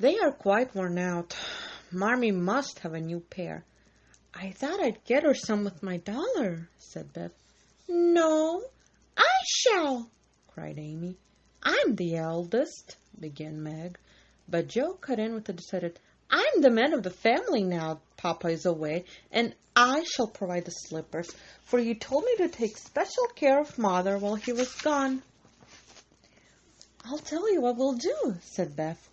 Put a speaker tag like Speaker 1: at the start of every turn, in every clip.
Speaker 1: They are quite worn out. Marmee must have a new pair. I thought I'd get her some with my dollar, said Beth. No, I shall, cried Amy. I'm the eldest, began Meg, but Joe cut in with a decided, I'm the man of the family now Papa is away, and I shall provide the slippers, for you told me to take special care of Mother while he was gone. I'll tell you what we'll do, said Beth.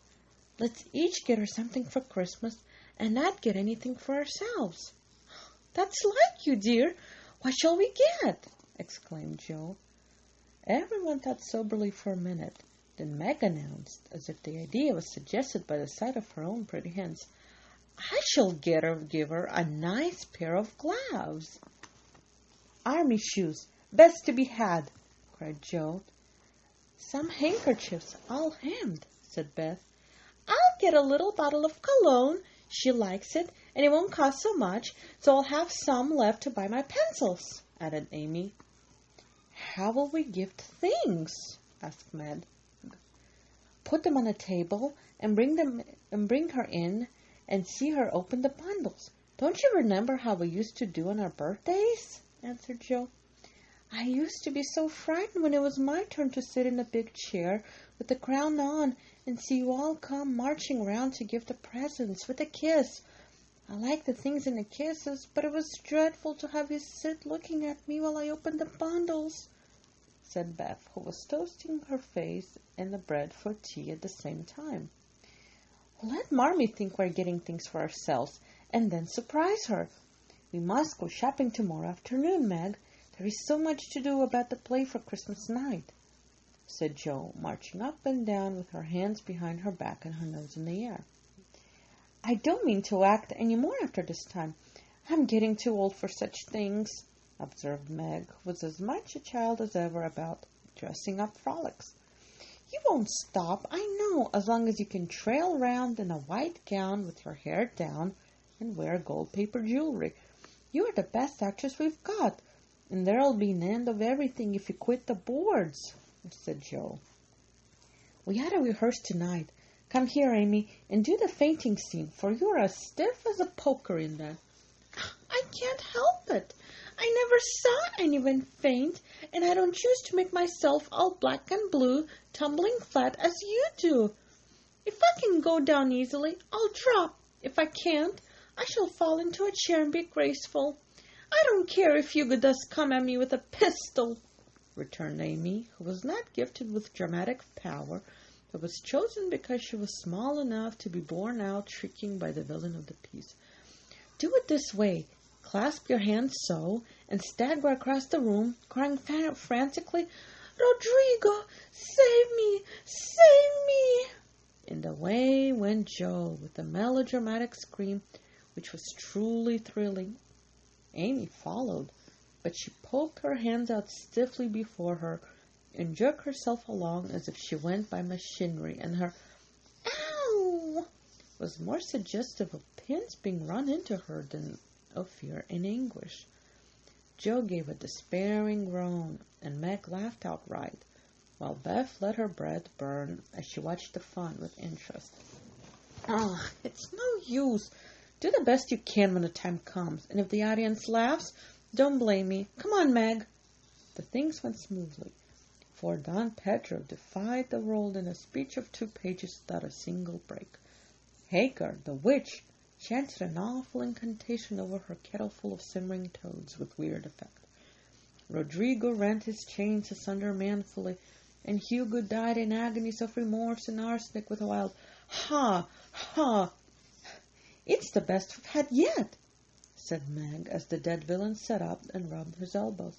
Speaker 1: Let's each get her something for Christmas and not get anything for ourselves. That's like you, dear. What shall we get? Exclaimed Joe. Everyone thought soberly for a minute. Then Meg announced, as if the idea was suggested by the sight of her own pretty hands, I shall give her a nice pair of gloves. Army shoes, best to be had, cried Joe. Some handkerchiefs, all hemmed, said Beth. I'll get a little bottle of cologne. She likes it, and it won't cost so much, so I'll have some left to buy my pencils, added Amy. How will we gift things? Asked Meg. Put them on a table and bring her in and see her open the bundles. Don't you remember how we used to do on our birthdays? Answered Joe. I used to be so frightened when it was my turn to sit in a big chair with the crown on and see you all come marching round to give the presents with a kiss. I liked the things in the kisses, but it was dreadful to have you sit looking at me while I opened the bundles, said Beth, who was toasting her face and the bread for tea at the same time. Let Marmee think we're getting things for ourselves, and then surprise her. We must go shopping tomorrow afternoon, Meg. There is so much to do about the play for Christmas night, said Joe, marching up and down with her hands behind her back and her nose in the air. I don't mean to act any more after this time. I'm getting too old for such things, observed Meg, who was as much a child as ever about dressing up frolics. You won't stop, I know, as long as you can trail round in a white gown with your hair down and wear gold paper jewelry. You are the best actress we've got, and there'll be an end of everything if you quit the boards, said Joe. We had a rehearse tonight. Come here, Amy, and do the fainting scene, for you're as stiff as a poker in that. I can't help it. I never saw anyone faint, and I don't choose to make myself all black and blue, tumbling flat as you do. If I can go down easily, I'll drop. If I can't, I shall fall into a chair and be graceful. I don't care if Hugo does come at me with a pistol, returned Amy, who was not gifted with dramatic power, but was chosen because she was small enough to be borne out shrieking by the villain of the piece. Do it this way. Clasp your hands so, and stagger across the room, crying frantically, Rodrigo, save me, save me! And away went Joe with a melodramatic scream, which was truly thrilling. Amy followed, but she poked her hands out stiffly before her and jerked herself along as if she went by machinery, and her "ow" was more suggestive of pins being run into her than of fear and anguish. Joe gave a despairing groan, and Meg laughed outright, while Beth let her breath burn as she watched the fun with interest. It's no use. Do the best you can when the time comes, and if the audience laughs, don't blame me. Come on, Meg. The things went smoothly, for Don Pedro defied the world in a speech of 2 pages without a single break. Hagar, the witch, chanted an awful incantation over her kettle full of simmering toads with weird effect. Rodrigo rent his chains asunder manfully, and Hugo died in agonies of remorse and arsenic with a wild ha, ha. It's the best we've had yet, said Meg, as the dead villain sat up and rubbed his elbows.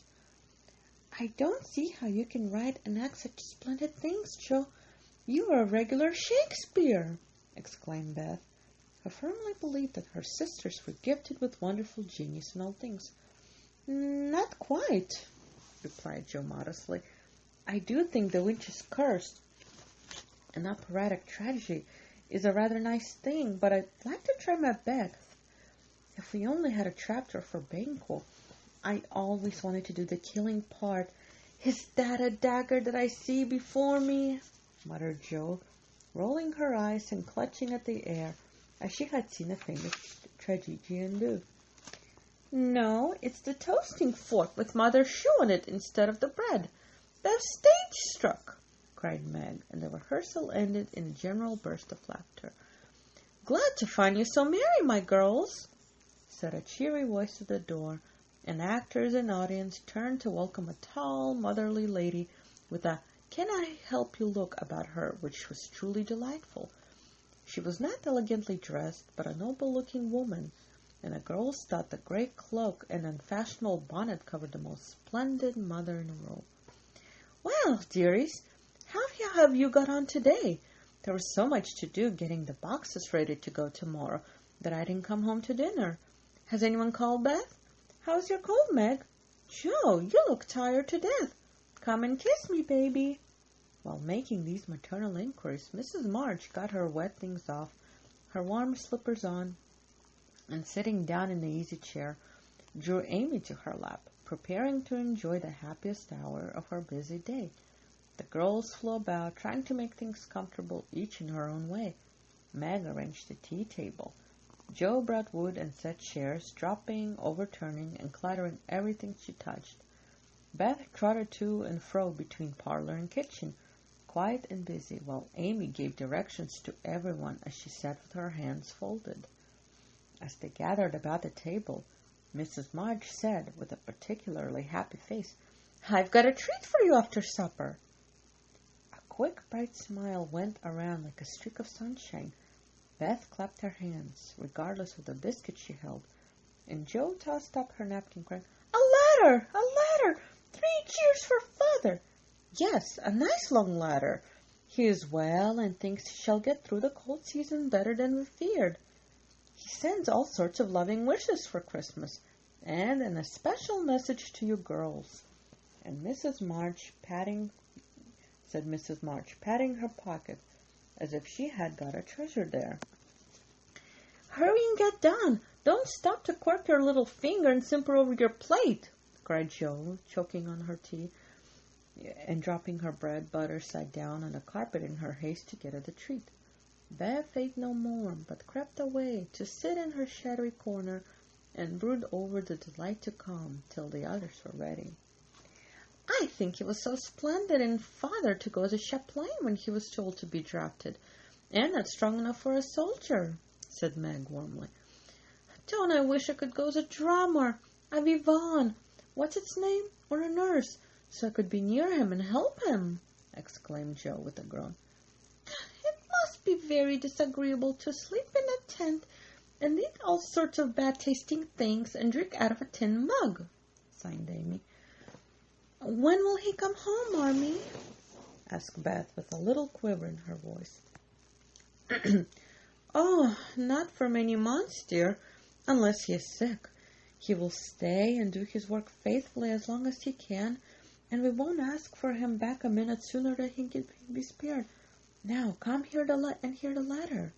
Speaker 1: I don't see how you can write and act such splendid things, Joe. You are a regular Shakespeare, exclaimed Beth, who firmly believed that her sisters were gifted with wonderful genius in all things. Not quite, replied Joe modestly. I do think The Witch's Curse, an operatic tragedy, is a rather nice thing, but I'd like to try Macbeth. If we only had a chapter for Banquo. I always wanted to do the killing part. Is that a dagger that I see before me? Muttered Joe, rolling her eyes and clutching at the air as she had seen a famous tragedian do. "No, it's the toasting fork with Mother's shoe on it instead of the bread. The stage struck!" cried Meg, and the rehearsal ended in a general burst of laughter. "Glad to find you so merry, my girls," said a cheery voice at the door, and actors and audience turned to welcome a tall, motherly lady with a "Can I help you" look about her, which was truly delightful. She was not elegantly dressed, but a noble-looking woman, and the girls thought the grey cloak and unfashionable bonnet covered the most splendid mother in the world. "Well, dearies, how have you got on today? There was so much to do getting the boxes ready to go tomorrow that I didn't come home to dinner. Has anyone called Beth? How's your cold, Meg? Joe, you look tired to death. Come and kiss me, baby." While making these maternal inquiries, Mrs. March got her wet things off, her warm slippers on, and sitting down in the easy chair, drew Amy to her lap, preparing to enjoy the happiest hour of her busy day. The girls flew about, trying to make things comfortable, each in her own way. Meg arranged the tea table. Jo brought wood and set chairs, dropping, overturning, and clattering everything she touched. Beth trotted to and fro between parlor and kitchen, quiet and busy, while Amy gave directions to everyone as she sat with her hands folded. As they gathered about the table, Mrs. March said, with a particularly happy face, "I've got a treat for you after supper." A quick, bright smile went around like a streak of sunshine. Beth clapped her hands, regardless of the biscuit she held, and Jo tossed up her napkin, crying, "A ladder! A ladder! 3 cheers for Father! Yes, a nice long ladder. He is well and thinks he shall get through the cold season better than we feared. He sends all sorts of loving wishes for Christmas, and an especial message to you girls." And Mrs. March patting her pocket as if she had got a treasure there. "Hurry and get done. Don't stop to quirk your little finger and simper over your plate," cried Jo, choking on her tea and dropping her bread butter side down on the carpet in her haste to get at the treat. Beth ate no more, but crept away to sit in her shadowy corner and brood over the delight to come till the others were ready. "I think it was so splendid in Father to go as a chaplain when he was told to be drafted, and not strong enough for a soldier," said Meg warmly. "Don't I wish I could go as a drummer, a vivant, what's its name, or a nurse, so I could be near him and help him," exclaimed Jo with a groan. "It must be very disagreeable to sleep in a tent and eat all sorts of bad-tasting things and drink out of a tin mug," sighed Amy. "When will he come home, Marmee?" asked Beth with a little quiver in her voice. "Oh, not for many months, dear, unless he is sick. He will stay and do his work faithfully as long as he can, and we won't ask for him back a minute sooner than he can be spared. Now, come hear the letter."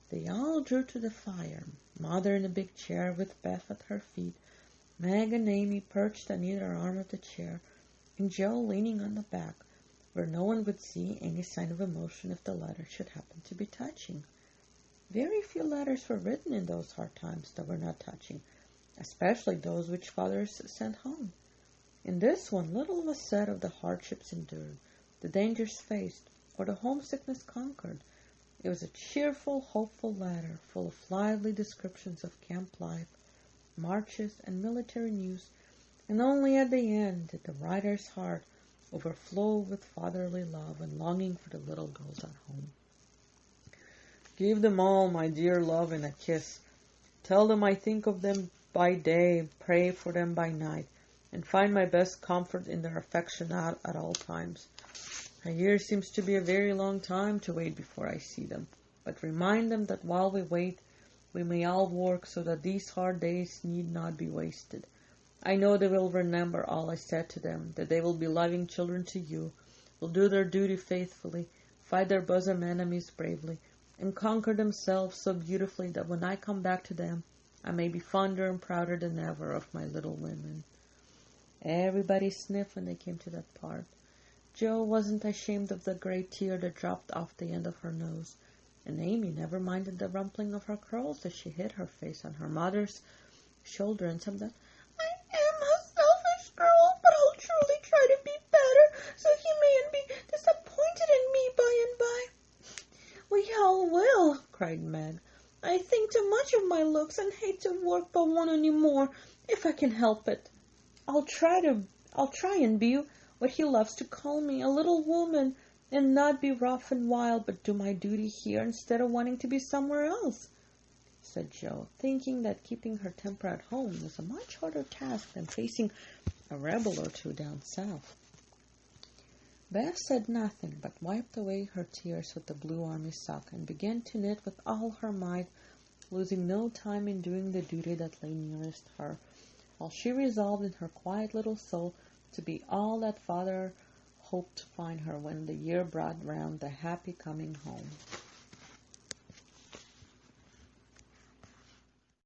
Speaker 1: They all drew to the fire, Mother in a big chair with Beth at her feet, Meg and Amy perched on either arm of the chair, and Jo leaning on the back, where no one would see any sign of emotion if the letter should happen to be touching. Very few letters were written in those hard times that were not touching, especially those which fathers sent home. In this one, little was said of the hardships endured, the dangers faced, or the homesickness conquered. It was a cheerful, hopeful letter, full of lively descriptions of camp life, marches, and military news, and only at the end did the writer's heart overflow with fatherly love and longing for the little girls at home. "Give them all my dear love and a kiss. Tell them I think of them by day, pray for them by night, and find my best comfort in their affection at all times. A year seems to be a very long time to wait before I see them, but remind them that while we wait, we may all work so that these hard days need not be wasted. I know they will remember all I said to them, that they will be loving children to you, will do their duty faithfully, fight their bosom enemies bravely, and conquer themselves so beautifully that when I come back to them, I may be fonder and prouder than ever of my little women." Everybody sniffed when they came to that part. Jo wasn't ashamed of the great tear that dropped off the end of her nose, and Amy never minded the rumpling of her curls as she hid her face on her mother's shoulder and said that, "I am a selfish girl, but I'll truly try to be better, so he mayn't be disappointed in me by and by." "We all will," cried Meg. "I think too much of my looks and hate to work but one any more, if I can help it. I'll try and be what he loves to call me, a little woman, and not be rough and wild, but do my duty here instead of wanting to be somewhere else," said Jo, thinking that keeping her temper at home was a much harder task than facing a rebel or two down south. Bev said nothing, but wiped away her tears with the blue army sock and began to knit with all her might, losing no time in doing the duty that lay nearest her, while she resolved in her quiet little soul to be all that father hoped to find her when the year brought round the happy coming home.